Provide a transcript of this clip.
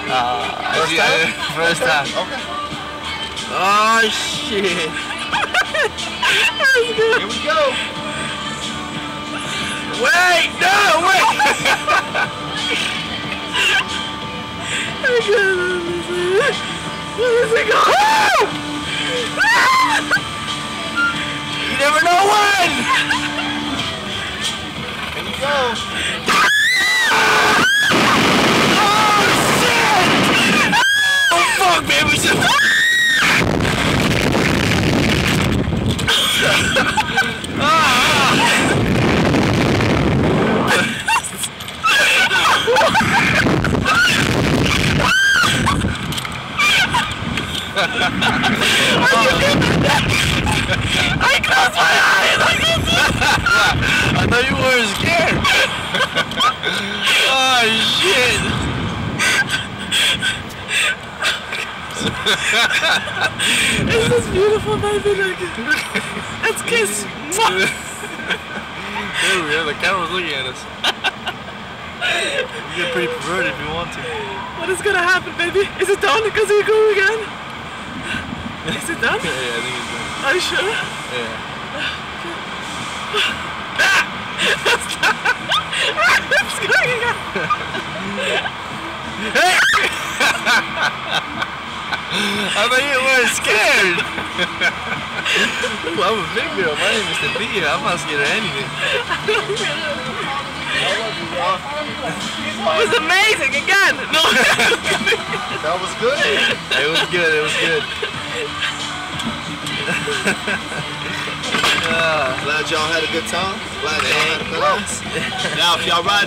First time? First time. Okay. Oh shit. Here we go. Wait, no, wait. You never know when. Here we go. Fuck, baby. I closed my eyes. I thought you were scared. Oh shit. This is beautiful, baby. Let's kiss. There we are. The camera's looking at us. You get pretty perverted if you want to. What is gonna happen, baby? Is it done? Because we go again? Is it done? Yeah, I think it's done. Are you sure? Yeah. It's going again. Hey! I thought you were scared. Well, I'm a big girl. My name is Tabia. I'm not scared of anything. It was amazing again. No. That was good. It was good. It was good. Glad y'all had a good time. Glad y'all had a good time. Now, if y'all ride